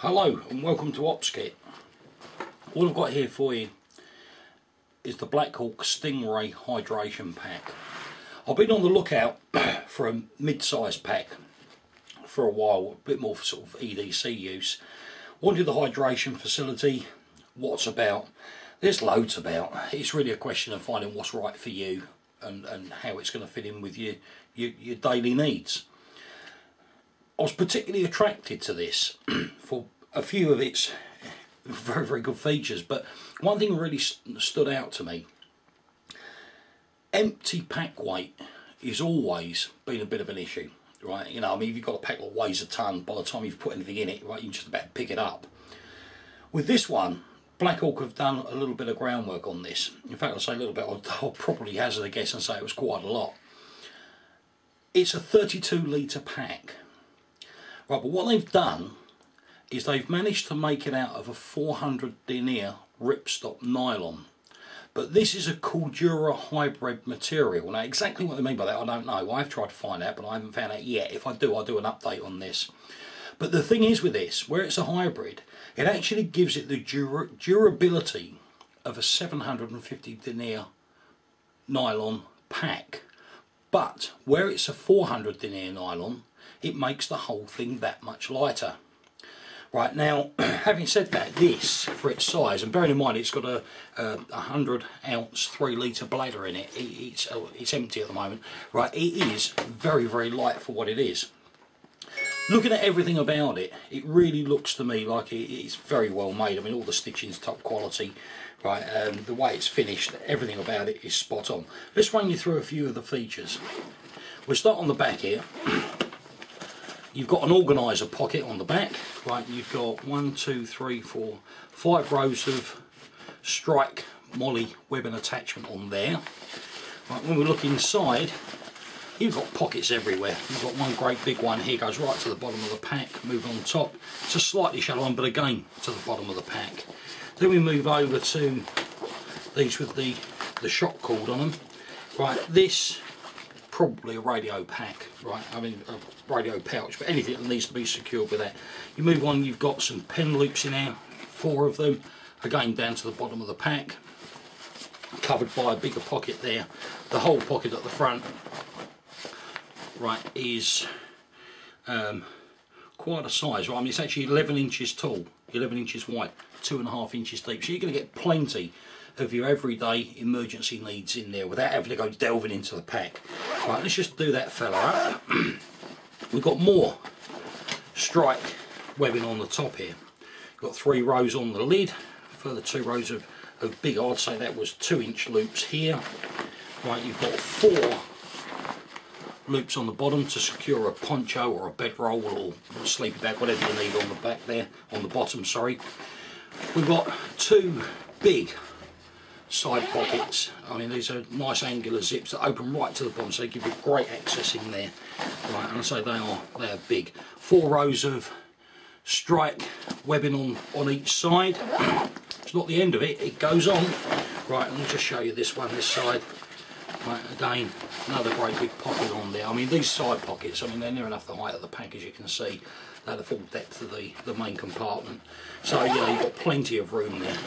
Hello and welcome to OpsKit. All I've got here for you is the BLACKHAWK Stingray hydration pack. I've been on the lookout for a mid-sized pack for a while, a bit more for sort of EDC use. Wanted the hydration facility, what's about. There's loads about. It's really a question of finding what's right for you and how it's going to fit in with your daily needs. I was particularly attracted to this for a few of its very good features, but one thing really stood out to me. Empty pack weight is always been a bit of an issue, right? You know, I mean, if you've got a pack that weighs a ton, by the time you've put anything in it, right, you can just about pick it up. With this one, BLACKHAWK have done a little bit of groundwork on this. In fact, I'll say a little bit, I'll probably hazard a guess and say it was quite a lot. It's a 32 litre pack. Right, but what they've done is they've managed to make it out of a 400 denier ripstop nylon. But this is a Cordura hybrid material. Now exactly what they mean by that I don't know. I've tried to find out but I haven't found out yet. If I do, I'll do an update on this. But the thing is with this, where it's a hybrid, it actually gives it the durability of a 750 denier nylon pack. But where it's a 400 denier nylon, it makes the whole thing that much lighter. Right, now having said that, this for its size, and bearing in mind it's got a 100 ounce 3 litre bladder in it, it's empty at the moment, right, it is very light for what it is. Looking at everything about it, it really looks to me like it's very well made. I mean, all the stitching's top quality, right, the way it's finished, everything about it is spot on. Let's run you through a few of the features. We'll start on the back here. You've got an organiser pocket on the back, right? You've got 1, 2, 3, 4, 5 rows of strike molly webbing attachment on there. Right, when we look inside, you've got pockets everywhere. You've got one great big one here, goes right to the bottom of the pack. Move on top, it's a slightly shallow one, but again to the bottom of the pack. Then we move over to these with the shock cord on them. Right, this probably a radio pack, right? I mean a radio pouch, but anything that needs to be secured with that. You move on, you've got some pen loops in there, 4 of them, again down to the bottom of the pack, covered by a bigger pocket there. The whole pocket at the front, right, is quite a size, right? I mean, it's actually 11 inches tall, 11 inches wide, 2.5 inches deep, so you're going to get plenty of your everyday emergency needs in there without having to go delving into the pack. Right, let's just do that fella up. We've got more strike webbing on the top here. You've got 3 rows on the lid, further 2 rows of big, I'd say that was 2-inch loops here. Right, you've got 4 loops on the bottom to secure a poncho or a bedroll or a sleepy bag, whatever you need on the back there, on the bottom, sorry. We've got 2 big side pockets. I mean, these are nice angular zips that open right to the bottom, so they give you great access in there. Right, and I say they are big. 4 rows of strike webbing on each side. It's not the end of it, it goes on. Right, let me just show you this one, this side. Right, again, another great big pocket on there. I mean, these side pockets, I mean, they're near enough the height of the pack, as you can see. They're the full depth of the main compartment. So, yeah, you've got plenty of room there.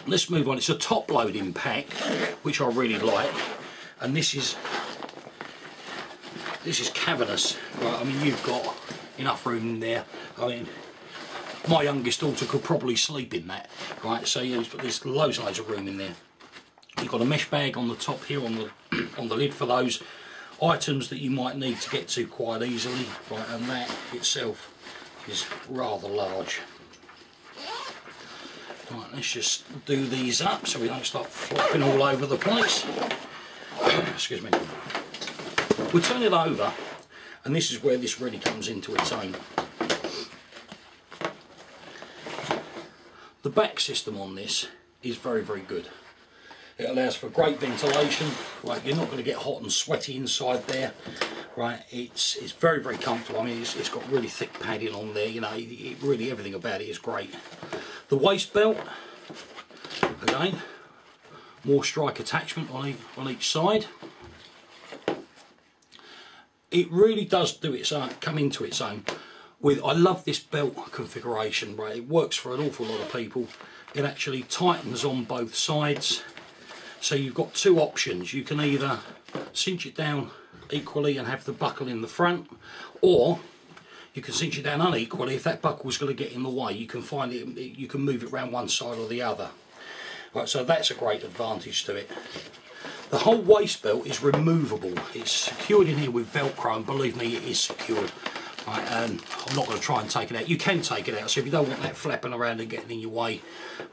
Let's move on. It's a top loading pack, which I really like, and this is cavernous, right? I mean, you've got enough room in there. I mean, my youngest daughter could probably sleep in that, right? So yeah, there's loads and loads of room in there. You've got a mesh bag on the top here on the lid for those items that you might need to get to quite easily, right? And that itself is rather large. Right, let's just do these up so we don't start flopping all over the place. Excuse me. We'll turn it over, and this is where this really comes into its own. The back system on this is very good. It allows for great ventilation, right? You're not going to get hot and sweaty inside there, right? It's very comfortable. I mean, it's got really thick padding on there, you know, really everything about it is great. The waist belt, again, more strike attachment on each side. It really does do its own, come into its own I love this belt configuration, right? It works for an awful lot of people. It actually tightens on both sides, so you've got two options. You can either cinch it down equally and have the buckle in the front, or you can cinch it down unequally. If that buckle is going to get in the way, you can find it, you can move it around one side or the other. Right, so that's a great advantage to it. The whole waist belt is removable. It's secured in here with Velcro, and believe me, it is secured. Right, I'm not going to try and take it out. You can take it out, so if you don't want that flapping around and getting in your way,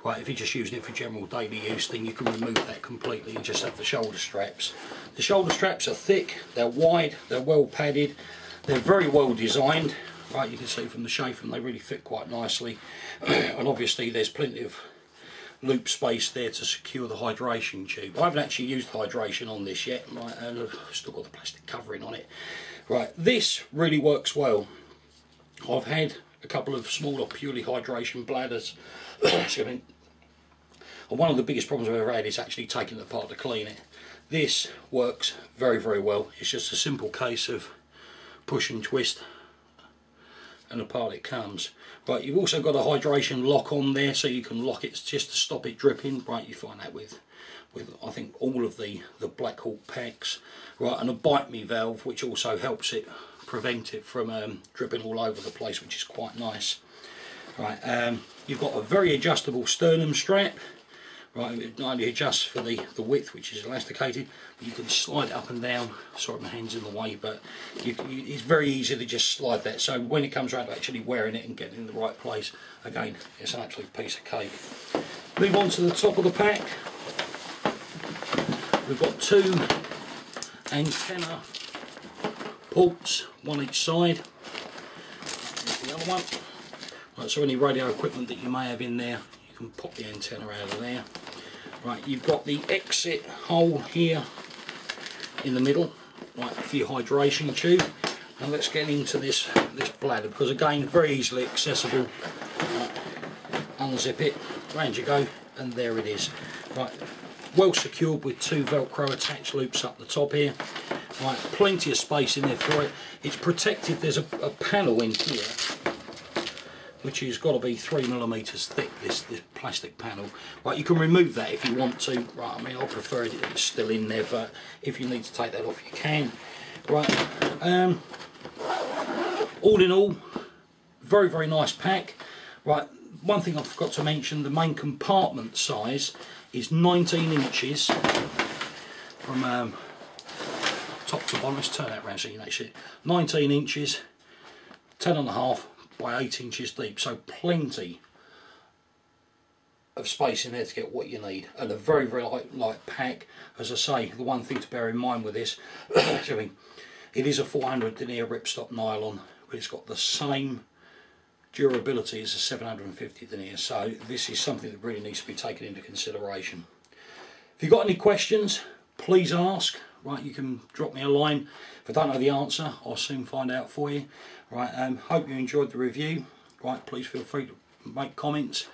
right, if you're just using it for general daily use, then you can remove that completely and just have the shoulder straps. The shoulder straps are thick, they're wide, they're well padded, they're very well designed. Right, you can see from the shape, and they really fit quite nicely. And obviously there's plenty of loop space there to secure the hydration tube. I haven't actually used hydration on this yet, right, and I've still got the plastic covering on it. Right, this really works well. I've had a couple of smaller purely hydration bladders, and one of the biggest problems I've ever had is actually taking it apart to clean it. This works very, very well. It's just a simple case of push and twist, and apart it comes. Right, you've also got a hydration lock on there, so you can lock it just to stop it dripping. Right, you find that with I think all of the BLACKHAWK packs. Right, and a bite me valve, which also helps it prevent it from dripping all over the place, which is quite nice. Right, you've got a very adjustable sternum strap. Right, it not only adjusts for the width, which is elasticated, but you can slide it up and down. Sorry, my hand's in the way, but it's very easy to just slide that. So when it comes around to actually wearing it and getting in the right place, again, it's an absolute piece of cake. Move on to the top of the pack. We've got two antenna ports, one each side. Here's the other one. Right, so any radio equipment that you may have in there, you can pop the antenna out of there. Right, you've got the exit hole here in the middle, right, for your hydration tube. And let's get into this bladder, because again, very easily accessible. Right, unzip it, round you go, and there it is. Right, well secured with two Velcro attached loops up the top here. Right, plenty of space in there for it. It's protected. There's a panel in here, which has got to be 3mm thick, this plastic panel. Right, you can remove that if you want to. Right, I mean, I prefer it if it's still in there, but if you need to take that off, you can. Right, all in all, very, very nice pack. Right, one thing I forgot to mention, the main compartment size is 19 inches from top to bottom. Let's turn that around so you can actually see it. 19 inches, 10.5 by 8 inches deep, so plenty of space in there to get what you need, and a very, very light pack. As I say, the one thing to bear in mind with this, it is a 400 denier ripstop nylon, but it's got the same durability as a 750 denier, so this is something that really needs to be taken into consideration. If you've got any questions, please ask. Right, you can drop me a line. If I don't know the answer, I'll soon find out for you. Right, hope you enjoyed the review. Right, please feel free to make comments.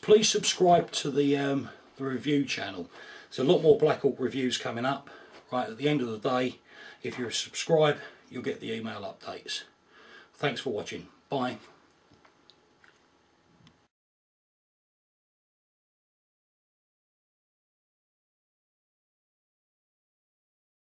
Please subscribe to the review channel. There's a lot more BLACKHAWK reviews coming up. Right, at the end of the day, if you're subscribed, you'll get the email updates. Thanks for watching. Bye.